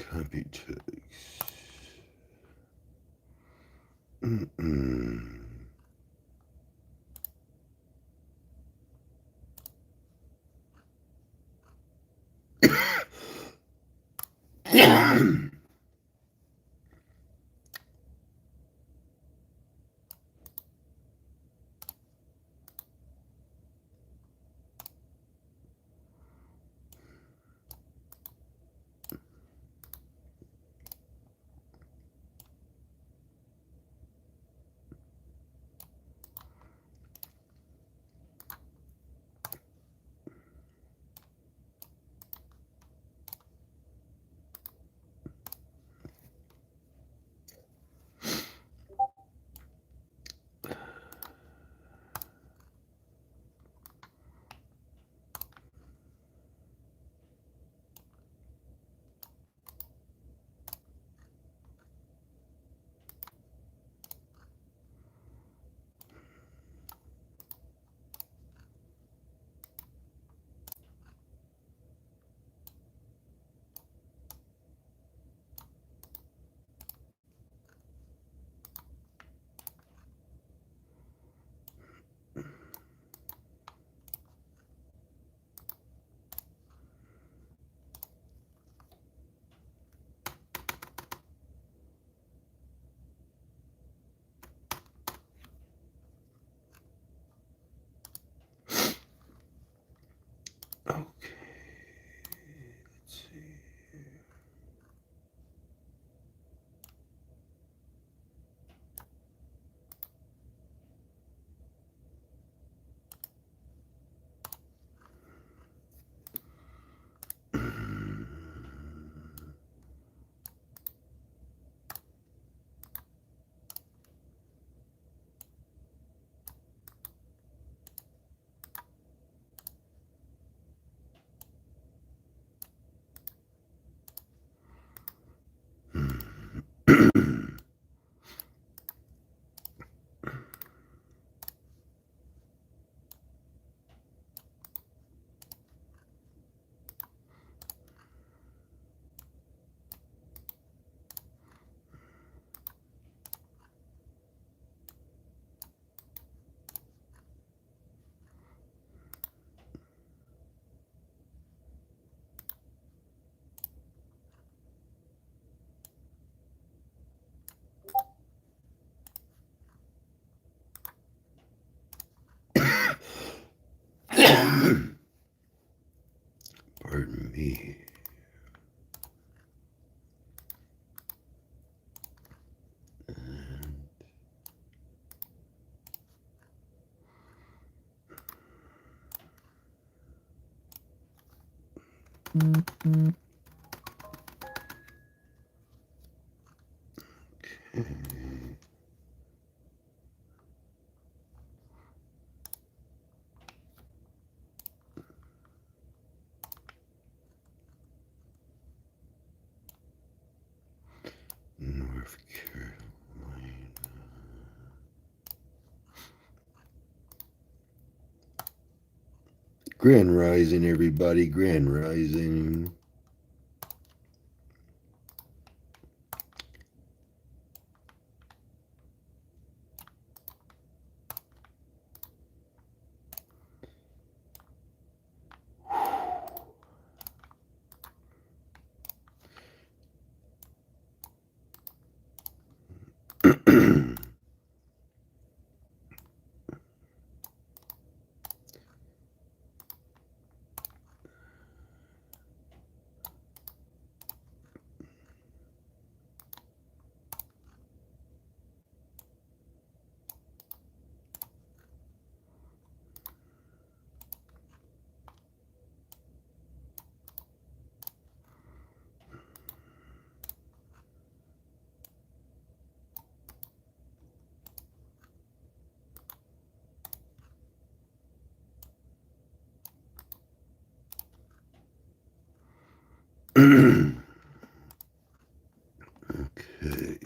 Copy text. Okay, let's see. Pardon me. North Carolina. Grand Rising, everybody. Grand Rising. Okay.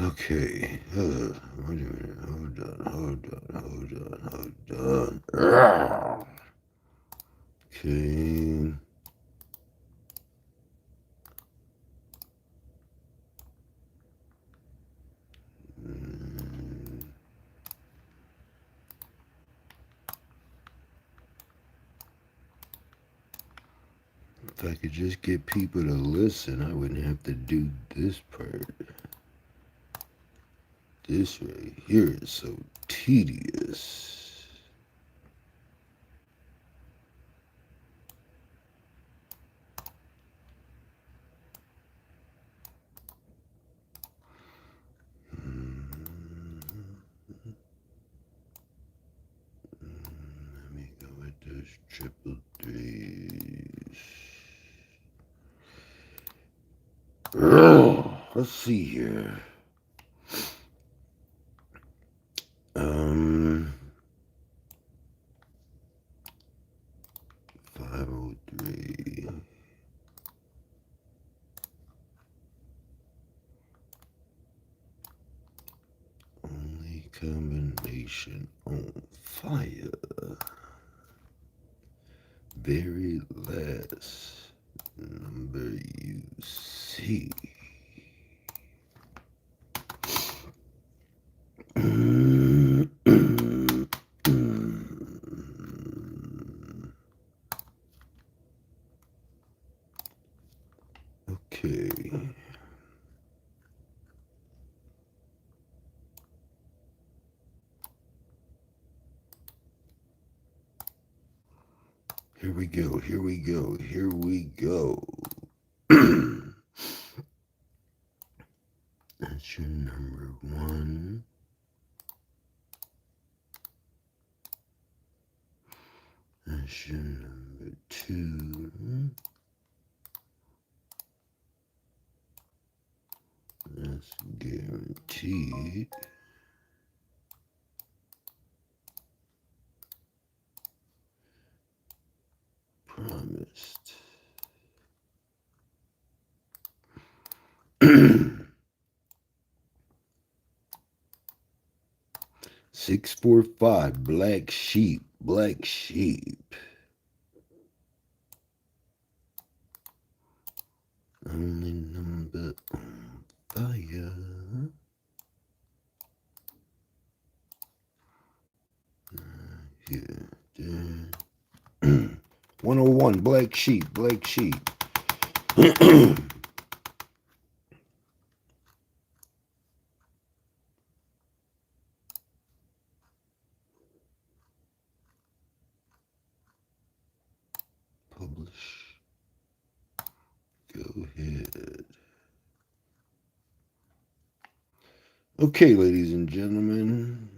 Okay. Wait a minute. Hold on. Ah. Okay. If I could just get people to listen, I wouldn't have to do this part. This right here is so tedious. Let me go with those triple threes. Let's see here. Um, 503. Only combination on fire. Very last number you see. Okay. Here we go. Here we go. Here we go. That's your number one. That's your number two. That's guaranteed. Promised. 645, black sheep, black sheep. Only number on fire. Here, there. 101, black sheep, black sheep. Publish. Go ahead. Okay, ladies and gentlemen.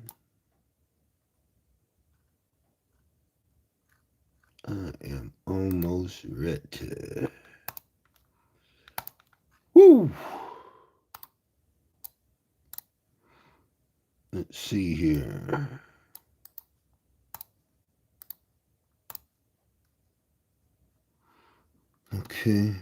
I am almost ready. Woo! Let's see here. Okay.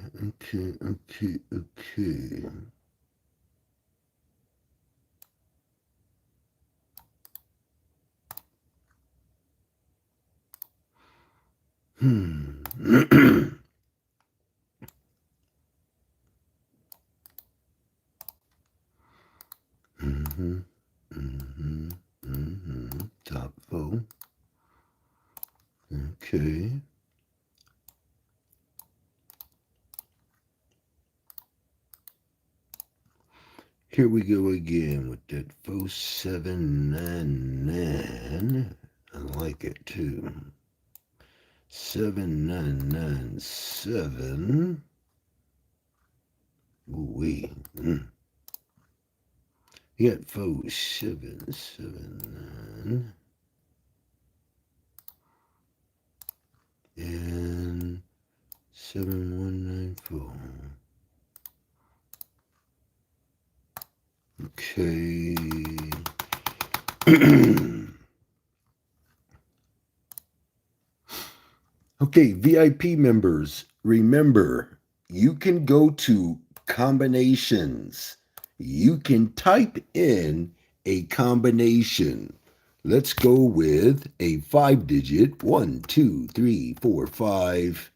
Top four. Okay. Here we go again with that 4799. I like it too. 7997. Ooh-wee. You got 4779 and 7194. Okay. Okay, VIP members, remember, you can go to combinations you can type in a combination. Let's go with a 5 digit 1, 2, 3, 4, 5.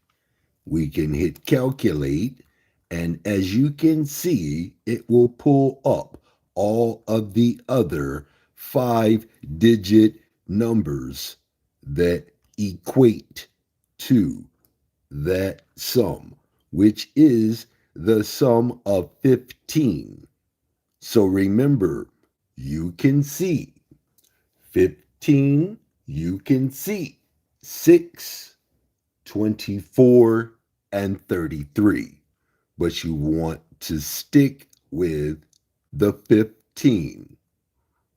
We can hit calculate, and as you can see, it will pull up all of the other 5 digit numbers that equate to that sum, which is the sum of 15. So remember, you can see 15, you can see 6, 24, and 33. But you want to stick with the 15.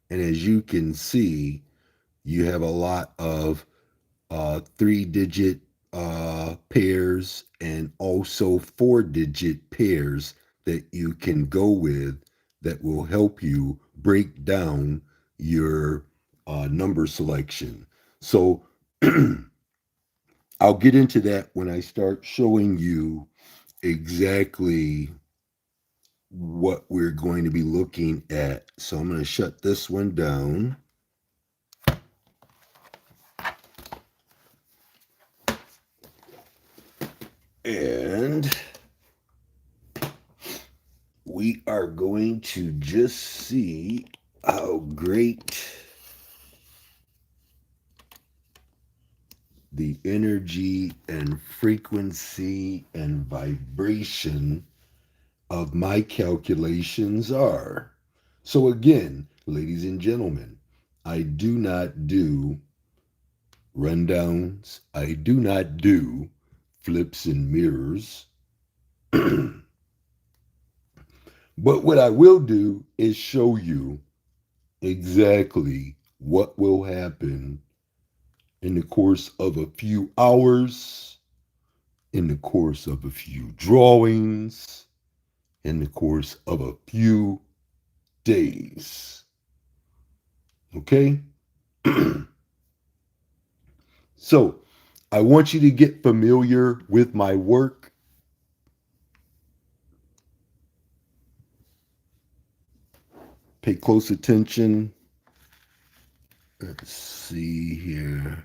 And as you can see, you have a lot of 3 digit pairs and also 4 digit pairs that you can go with that will help you break down your number selection. So I'll get into that when I start showing you exactly what we're going to be looking at. So I'm going to shut this one down. And we are going to just see how great the energy and frequency and vibration of my calculations are. So, again, ladies and gentlemen, I do not do rundowns, I do not do flips and mirrors. But what I will do is show you exactly what will happen in the course of a few hours, in the course of a few drawings, in the course of a few days. Okay? So, I want you to get familiar with my work. Pay close attention. Let's see here.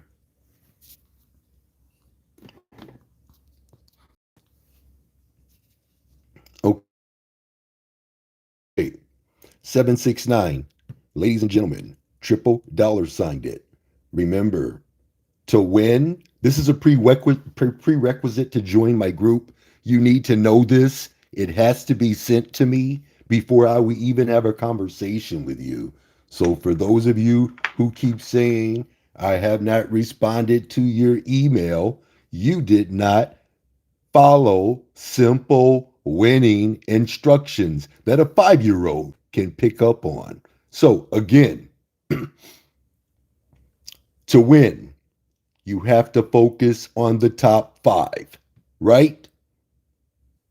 Okay, 769. Ladies and gentlemen, triple dollar signed it. Remember, to win, this is a prerequisite to join my group. You need to know this. It has to be sent to me before I will even have a conversation with you. So, for those of you who keep saying, I have not responded to your email, you did not follow simple winning instructions that a 5-year-old can pick up on. So, again, to win, you have to focus on the top 5, right?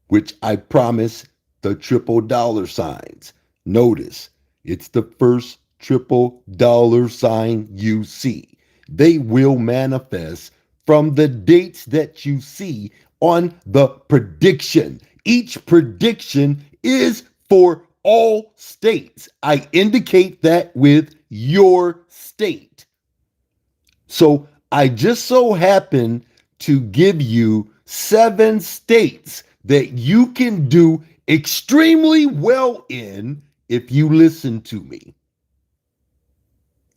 Which I promise the triple dollar signs. Notice it's the first triple dollar sign you see. They will manifest from the dates that you see on the prediction. Each prediction is for all states. I indicate that with your state. So I just so happen to give you 7 states that you can do extremely well in if you listen to me.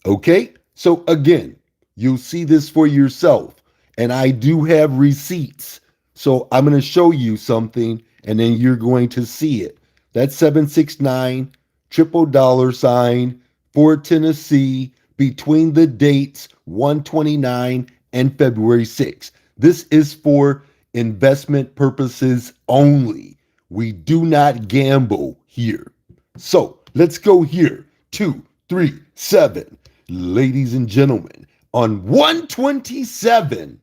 Okay? So again, you'll see this for yourself. And I do have receipts. So I'm going to show you something and then you're going to see it. That's 769, triple dollar sign for Tennessee between the dates 129 and February 6th. This is for investment purposes only. We do not gamble here. So let's go here. 2, 3, 7. Ladies and gentlemen, on 127,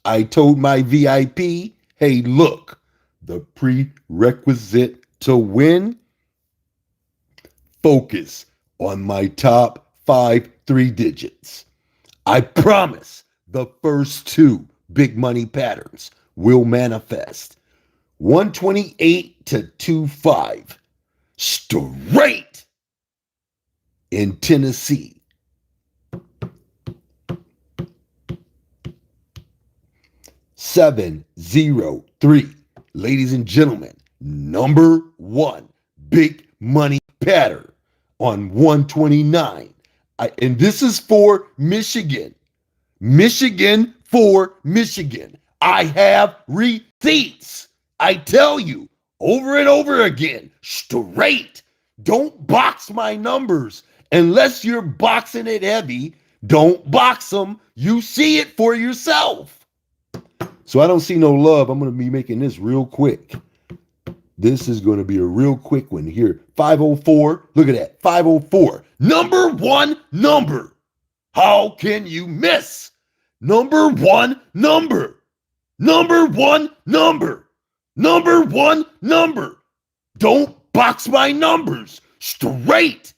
I told my VIP, hey, look, the prerequisite to win, focus on my top 5 3 digits. I promise the first 2 big money patterns will manifest. 128 to 25. straight in Tennessee. 703. Ladies and gentlemen, number one big money pattern on 129. And this is for Michigan. Michigan for Michigan. I have receipts. I tell you over and over again, straight. Don't box my numbers unless you're boxing it heavy. Don't box them. You see it for yourself. So I don't see no love. I'm going to be making this real quick. This is going to be a real quick one here. 504. Look at that. 504. Number one number. How can you miss? Number one number. Number one number. Number one number. Don't box my numbers. Straight.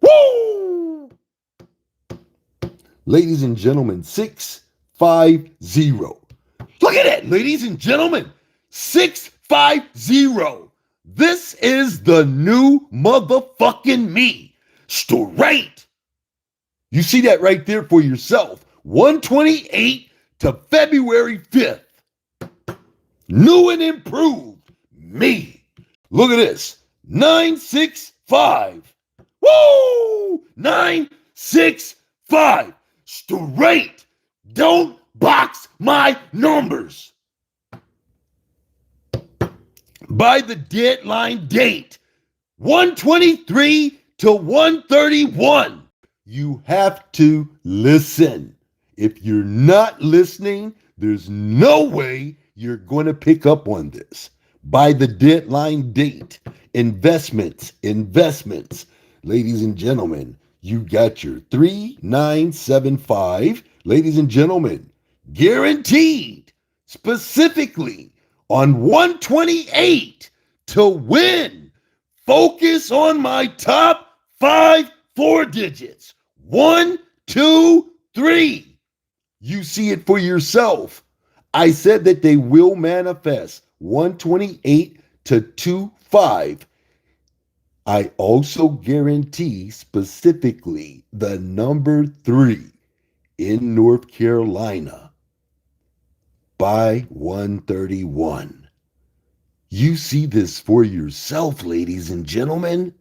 Woo! Ladies and gentlemen, 650. Look at it, ladies and gentlemen. 650. This is the new motherfucking me. Straight. You see that right there for yourself. 128 to February 5th. New and improved me. Look at this. 965. Woo! 965. Straight. Don't box my numbers. By the deadline date, 123 to 131. You have to listen. If you're not listening, there's no way you're going to pick up on this. By the deadline date, investments. Ladies and gentlemen, you got your 3975. Ladies and gentlemen, guaranteed specifically on 128 to win. Focus on my top 5 4 digits. 1, 2, 3. You see it for yourself. I said that they will manifest 128 to 25. I also guarantee specifically the number 3 in North Carolina by 131. You see this for yourself, ladies and gentlemen.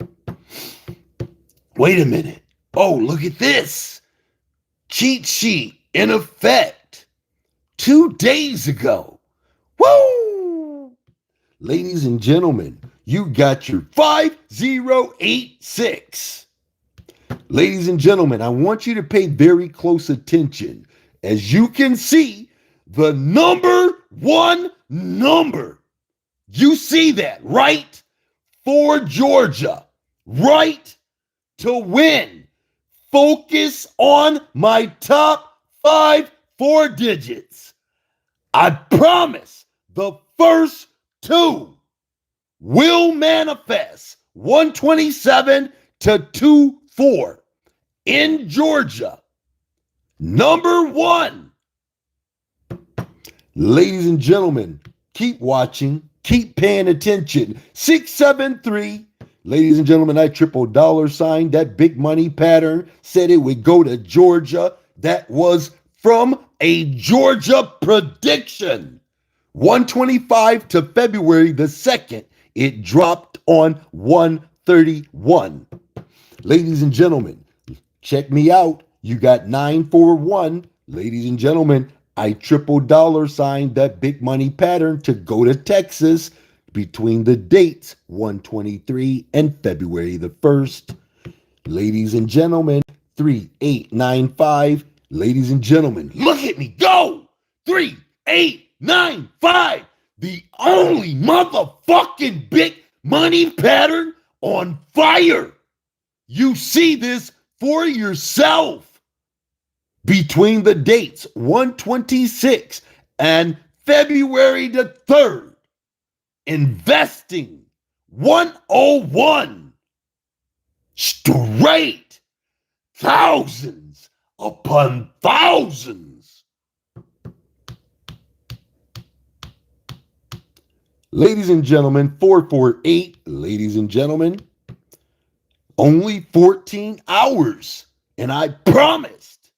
Wait a minute. Oh, look at this. Cheat sheet in effect 2 days ago. Woo! Ladies and gentlemen, you got your 5086. Ladies and gentlemen, I want you to pay very close attention. As you can see, the number one number. You see that, right? For Georgia, right? To win. Focus on my top 5 4 digits. I promise the first 2 will manifest 127 to 24 in Georgia. Number 1. Ladies and gentlemen, keep watching, keep paying attention. 673. Ladies and gentlemen, I triple dollar sign that big money pattern said it would go to Georgia. That was from a Georgia prediction. 125 to February the 2nd. It dropped on 131. Ladies and gentlemen, check me out. You got 941. Ladies and gentlemen, I triple dollar signed that big money pattern to go to Texas between the dates 123 and February the 1st. Ladies and gentlemen, 3895. Ladies and gentlemen, look at me go. 3895. The only motherfucking big money pattern on fire. You see this for yourself. Between the dates 126 and February the 3rd. Investing 101. Straight. Thousands upon thousands. Ladies and gentlemen, 448, ladies and gentlemen, only 14 hours. And I promised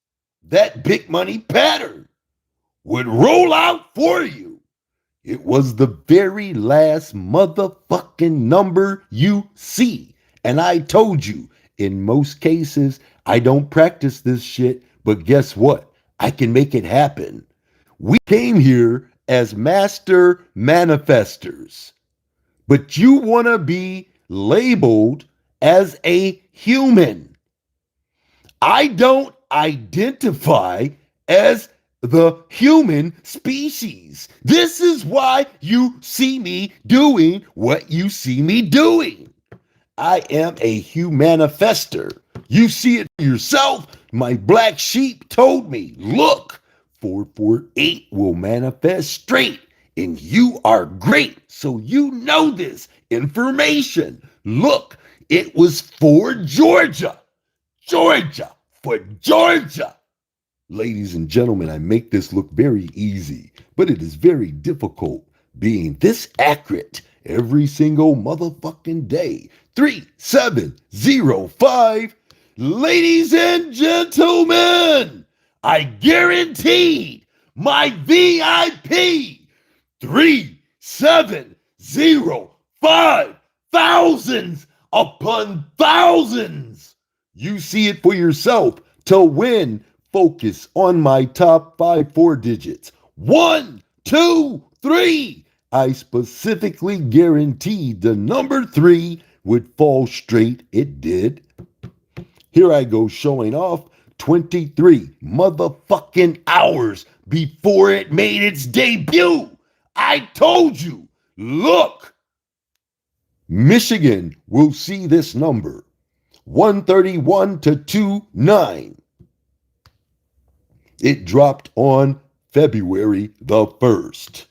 that big money pattern would roll out for you. It was the very last motherfucking number you see. And I told you, in most cases, I don't practice this shit, but guess what? I can make it happen. We came here as master manifestors, but you want to be labeled as a human. I don't identify as the human species. This is why you see me doing what you see me doing. I am a humanifester. You see it for yourself. My black sheep told me, look, 448 will manifest straight, and you are great. So you know this information. Look, it was for Georgia. Georgia, for Georgia. Ladies and gentlemen, I make this look very easy, but it is very difficult being this accurate every single motherfucking day. 3705. Ladies and gentlemen, I guaranteed my VIP 3705 thousands upon thousands. You see it for yourself. To win, focus on my top 4 digits. 1, 2, 3. I specifically guaranteed the number 3 would fall straight. It did. Here I go showing off 23 motherfucking hours before it made its debut. I told you, look, Michigan will see this number. 131 to 29. It dropped on February the 1st.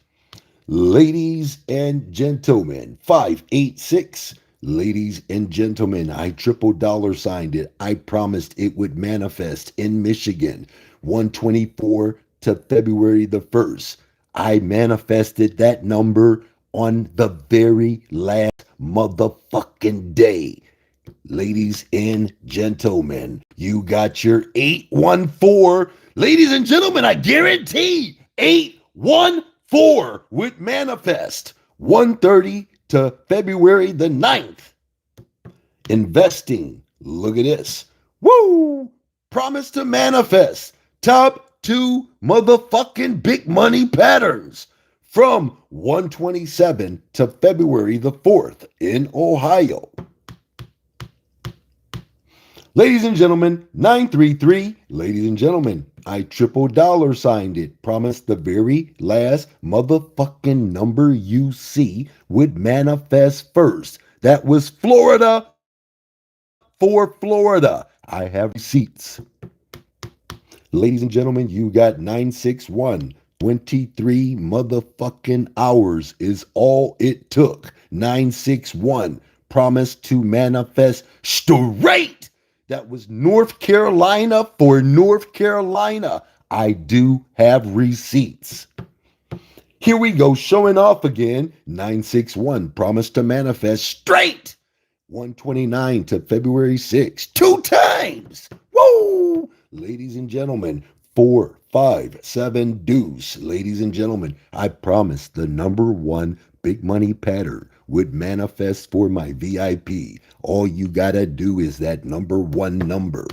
Ladies and gentlemen, 586. Ladies and gentlemen, I triple dollar signed it. I promised it would manifest in Michigan. 124 to February the 1st. I manifested that number on the very last motherfucking day. Ladies and gentlemen, you got your 814. Ladies and gentlemen, I guarantee 814 would manifest 130 to February the 9th. Investing. Look at this. Woo! Promise to manifest top 2 motherfucking big money patterns from 127 to February the 4th in Ohio. Ladies and gentlemen, 933. Ladies and gentlemen, I triple dollar signed it. Promised the very last motherfucking number you see would manifest first. That was Florida for Florida. I have receipts. Ladies and gentlemen, you got 961. 23 motherfucking hours is all it took. 961. Promised to manifest straight. That was North Carolina for North Carolina. I do have receipts. Here we go, showing off again. 961, promise to manifest straight. 129 to February 6th, 2 times. Woo! Ladies and gentlemen, 4, 5, 7 deuce. Ladies and gentlemen, I promised the number 1 big money pattern would manifest for my VIP. All you gotta do is that number 1 number.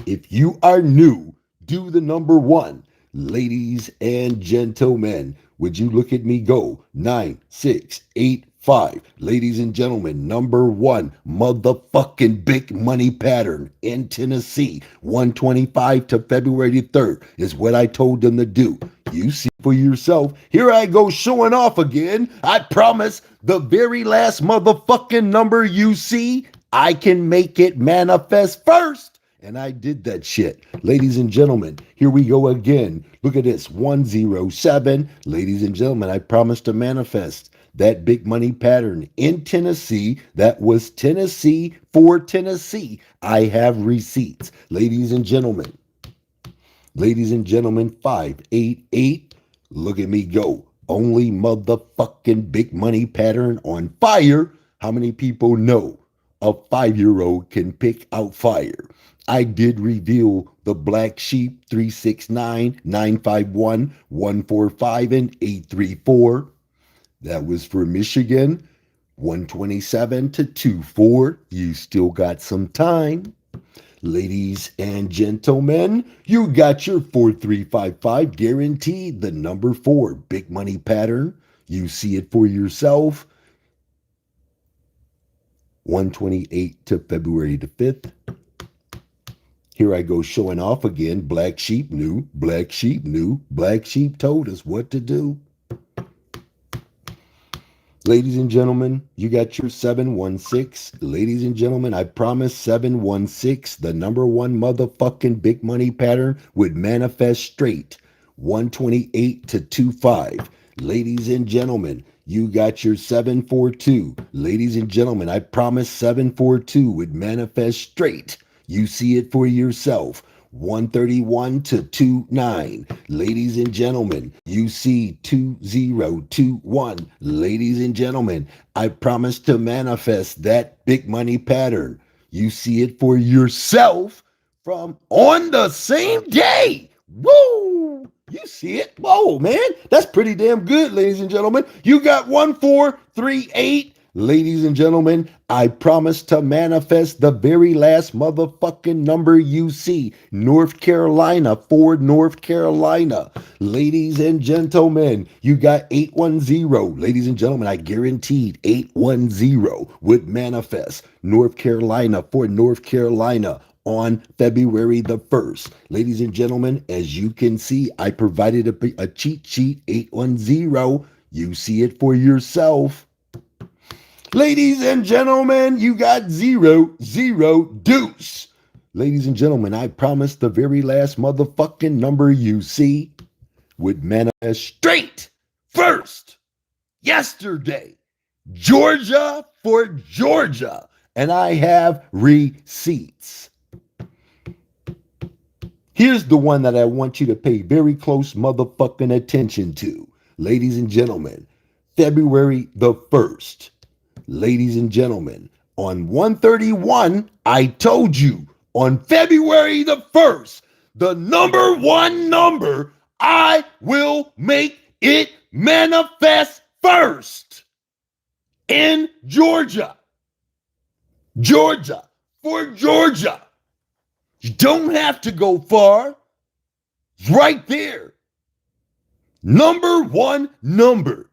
If you are new, do the number 1. Ladies and gentlemen, would you look at me go? 9, 6, 8, 5. Ladies and gentlemen, number 1 motherfucking big money pattern in Tennessee. 125 to February 3rd is what I told them to do. You see for yourself. Here I go showing off again. I promise the very last motherfucking number you see, I can make it manifest first. And I did that shit. Ladies and gentlemen, here we go again. Look at this, 107. Ladies and gentlemen, I promised to manifest that big money pattern in Tennessee. That was Tennessee for Tennessee. I have receipts. Ladies and gentlemen, 588. Look at me go. Only motherfucking big money pattern on fire. How many people know a 5-year-old can pick out fire? I did reveal the black sheep 369 951 145 and 834. That was for Michigan. 127 to 24. You still got some time. Ladies and gentlemen, you got your 4355 guaranteed, the number 4 big money pattern. You see it for yourself. 128 to February the 5th. Here I go showing off again. Black sheep knew, black sheep knew, black sheep told us what to do. Ladies and gentlemen, you got your 716. Ladies and gentlemen, I promise 716, the number one motherfucking big money pattern would manifest straight. 128 to 25. Ladies and gentlemen, you got your 742. Ladies and gentlemen, I promise 742 would manifest straight. You see it for yourself. 131 to 29. Ladies and gentlemen, you see 2021. Ladies and gentlemen, I promise to manifest that big money pattern. You see it for yourself from on the same day. Woo! You see it? Whoa, man. That's pretty damn good, ladies and gentlemen. You got 1438. Ladies and gentlemen, I promise to manifest the very last motherfucking number you see. North Carolina, Ford, North Carolina. Ladies and gentlemen, you got 810. Ladies and gentlemen, I guaranteed 810 would manifest. North Carolina, Ford, North Carolina on February the 1st. Ladies and gentlemen, as you can see, I provided a cheat sheet, 810. You see it for yourself. Ladies and gentlemen, you got 0, 0, deuce. Ladies and gentlemen, I promise the very last motherfucking number you see would manifest straight first yesterday. Georgia for Georgia. And I have receipts. Here's the one that I want you to pay very close motherfucking attention to. Ladies and gentlemen, February the 1st. Ladies and gentlemen, on 131, I told you on February the 1st, the number one number, I will make it manifest first in Georgia. Georgia for Georgia. You don't have to go far. It's right there. Number one number.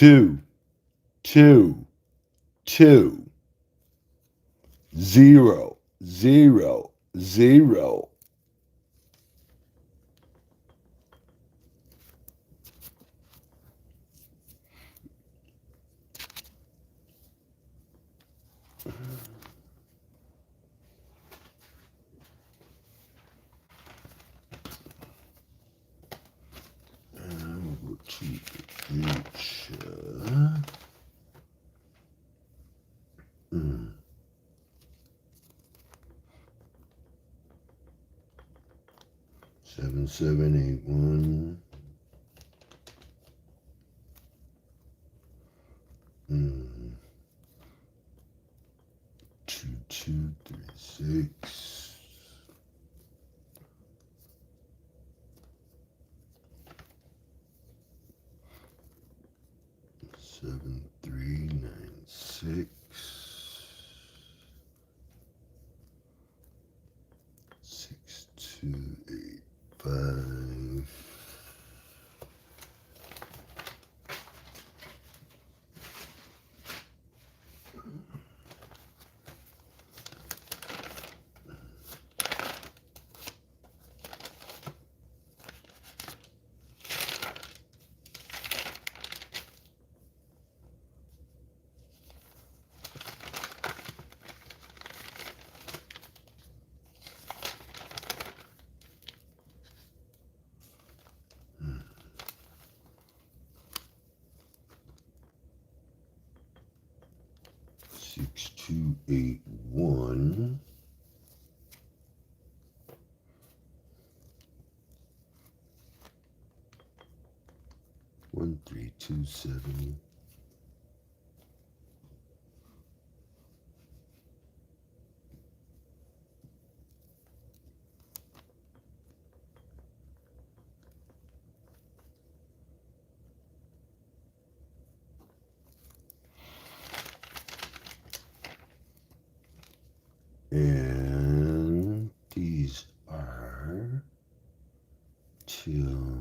two, two, two, zero, zero, zero. And we'll go to the future. 7781. 2236. 7396. 6285. 6281. 1327. And these are till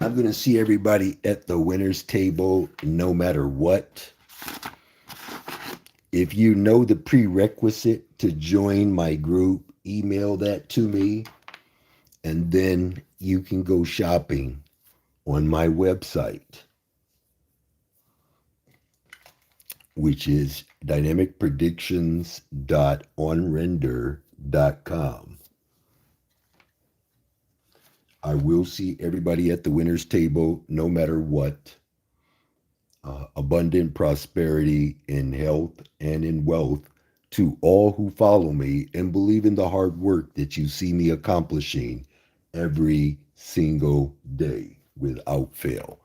I'm going to see everybody at the winner's table no matter what. If you know the prerequisite to join my group, email that to me, and then you can go shopping on my website, which is dynamicpredictions.onrender.com. I will see everybody at the winner's table no matter what. Abundant prosperity in health and in wealth to all who follow me and believe in the hard work that you see me accomplishing every single day without fail.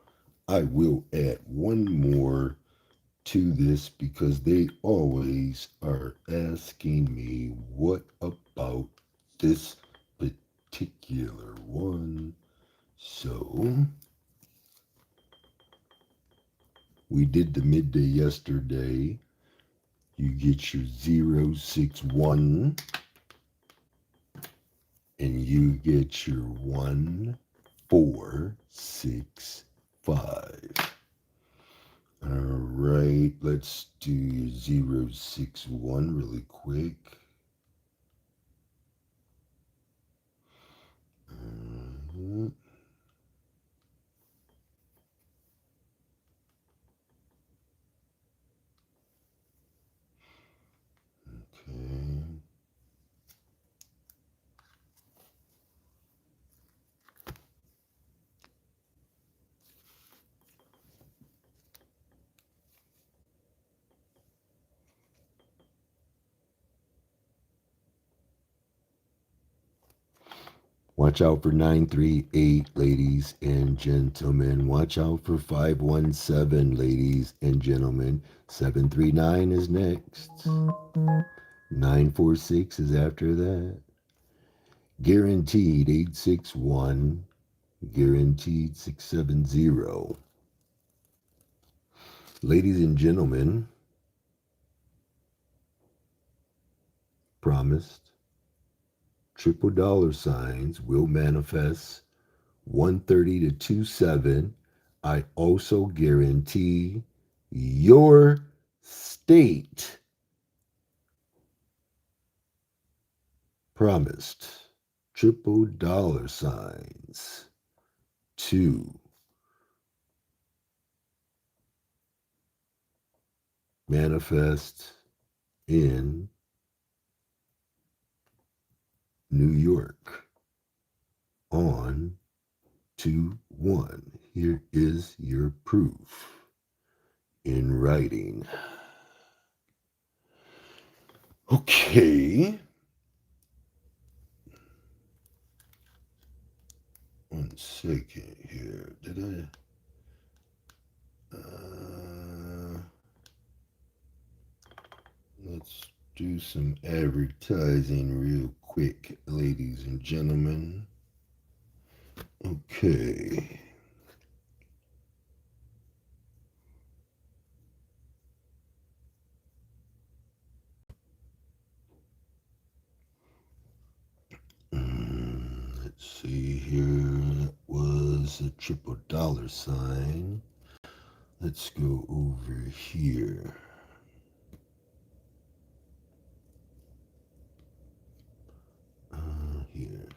I will add one more to this because they always are asking me what about this particular one. So we did the midday yesterday. You get your 061, and you get your 1465. All right, let's do your 061 really quick. Okay. Watch out for 938, ladies and gentlemen. Watch out for 517, ladies and gentlemen. 739 is next. 946 is after that. Guaranteed 861. Guaranteed 670. Ladies and gentlemen, promised triple dollar signs will manifest 130 to 27. I also guarantee your state. Promised triple dollar signs to manifest in New York on 2/1. Here is your proof in writing. Okay. One second here. Did I? Let's do some advertising real quick, ladies and gentlemen. Okay. Let's see here. That was a triple dollar sign. Let's go over here. Here.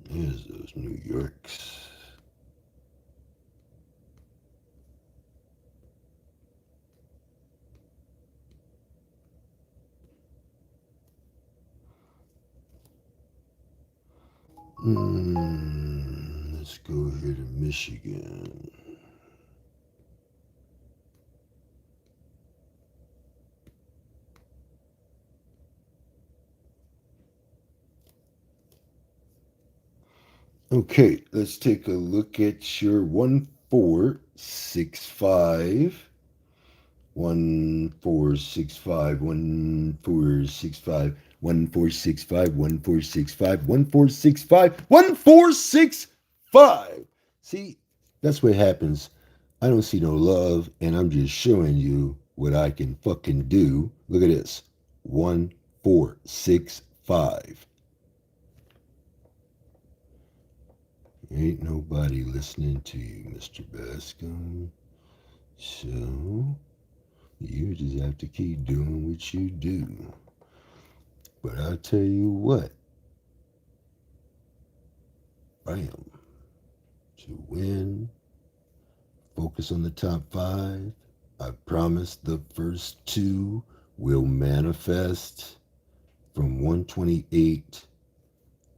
There's those New Yorks. Let's go here to Michigan. Okay, let's take a look at your 1465. 1465, 1465, 1465, 1465, 1465, 1465. See, that's what happens. I don't see no love, and I'm just showing you what I can fucking do. Look at this. 1465. Ain't nobody listening to you, Mr. Bascomb. So you just have to keep doing what you do. But I'll tell you what, I am to win. Focus on the top five. I promise the first two will manifest from 128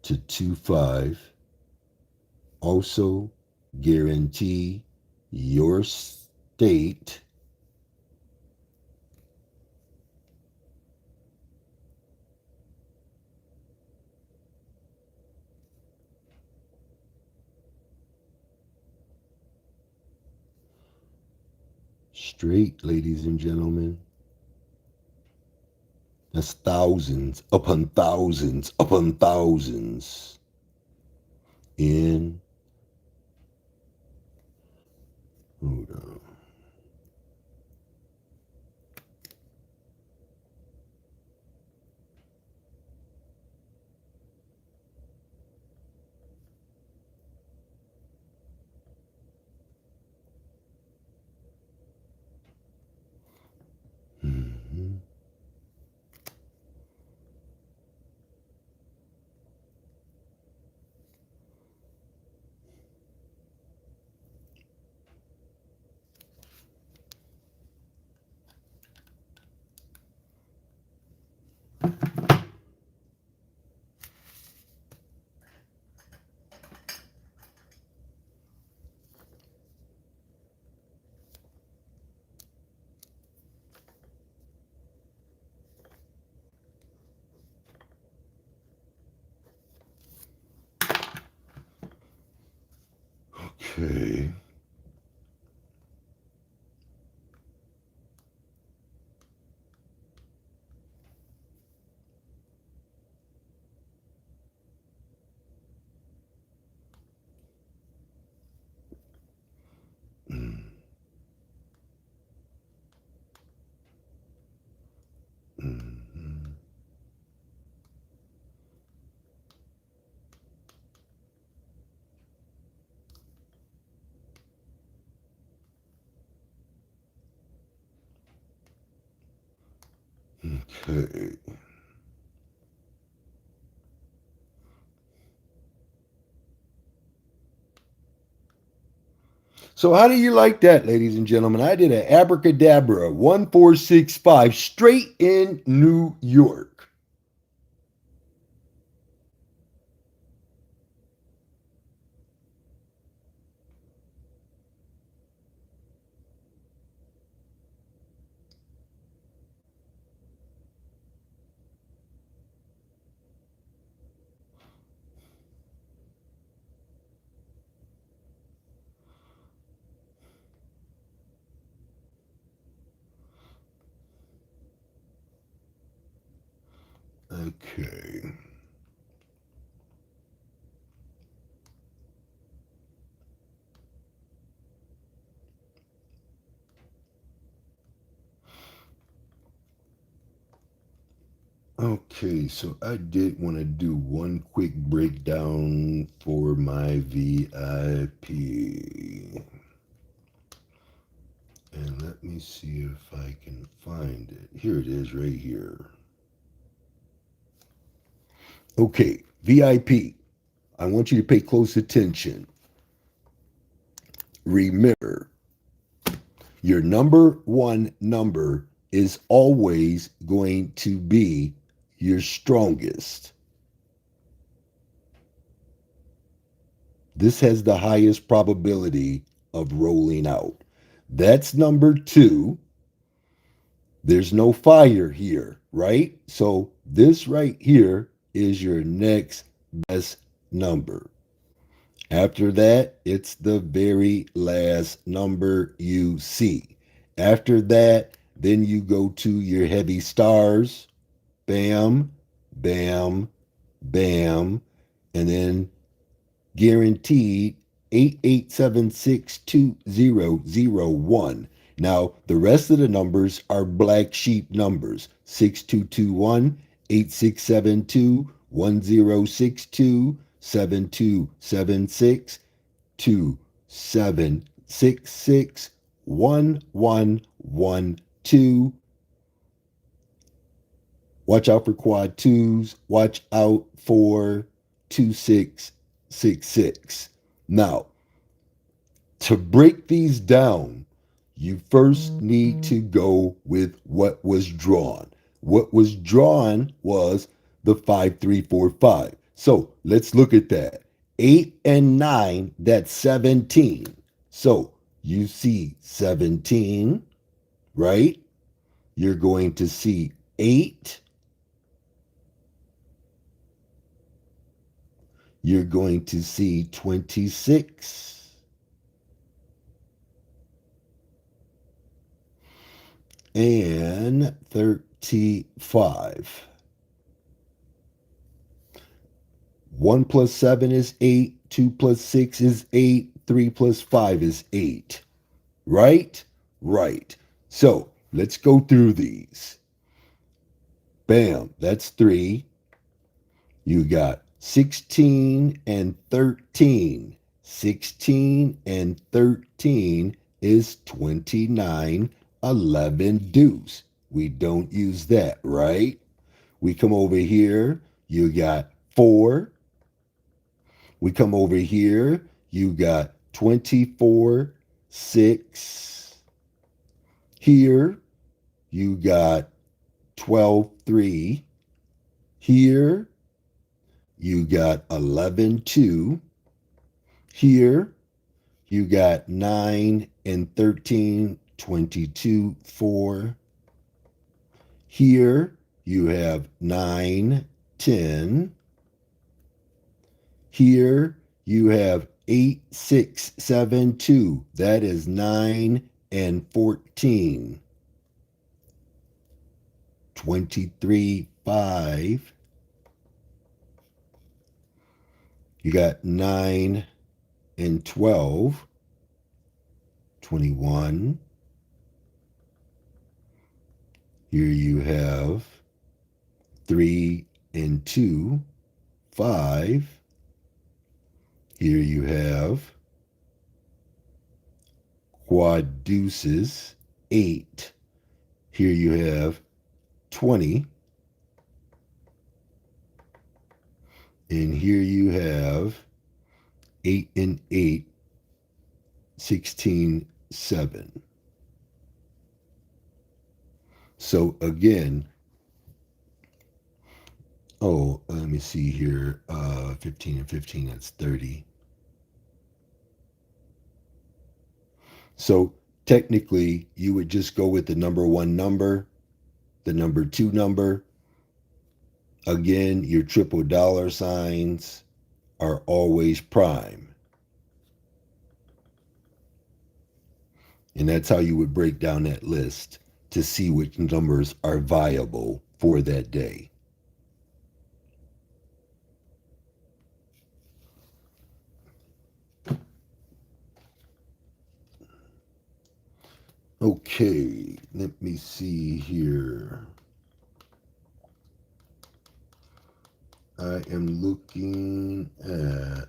to 25. Also, guarantee your state straight, ladies and gentlemen. That's thousands upon thousands upon thousands in. Hold on. Mhm. Okay. Mm, mhm. Okay. So how do you like that, ladies and gentlemen? I did an abracadabra 1465 straight in New York. Okay. Okay, so I did want to do one quick breakdown for my VIP. And let me see if I can find it. Here it is right here. Okay, VIP. I want you to pay close attention. Remember, your number one number is always going to be your strongest. This has the highest probability of rolling out. That's number two. There's no fire here, right? So this right here is your next best number. After that, it's the very last number you see. After that, then you go to your heavy stars. Bam, bam, bam. And then guaranteed 88762001. Now, the rest of the numbers are black sheep numbers: 6221, 8672, 1062, 7276 2766 1112. Watch out for quad twos. Watch out for 2666. Now, to break these down, you first need to go with what was drawn. What was drawn was the 5345. So let's look at that. 8 and 9, that's 17. So you see 17, right? You're going to see 8. You're going to see 26. And 35. 1 plus 7 is 8. 2 plus 6 is 8. 3 plus 5 is 8. Right? Right. So let's go through these. Bam, that's 3. You got 16 and 13. 16 and 13 is 29. 11 deuce. We don't use that, right? We come over here, you got 4. We come over here, you got 24, 6. Here, you got 12, 3. Here, you got 11, 2. Here, you got 9 and 13, 22, 4. Here, you have 9, 10. Here, you have 8, 6, 7, 2. That is 9 and 14. 23, 5. You got 9 and 12. 21. Here you have 3 and 2, 5. Here you have quad deuces, 8. Here you have 20. And here you have 8 and 8, 16, 7. So again, let me see here. 15 and 15, that's 30. So technically, you would just go with the number 1 number, the number 2 number. Again, your triple dollar signs are always prime. And that's how you would break down that list to see which numbers are viable for that day. Okay, let me see here. I am looking at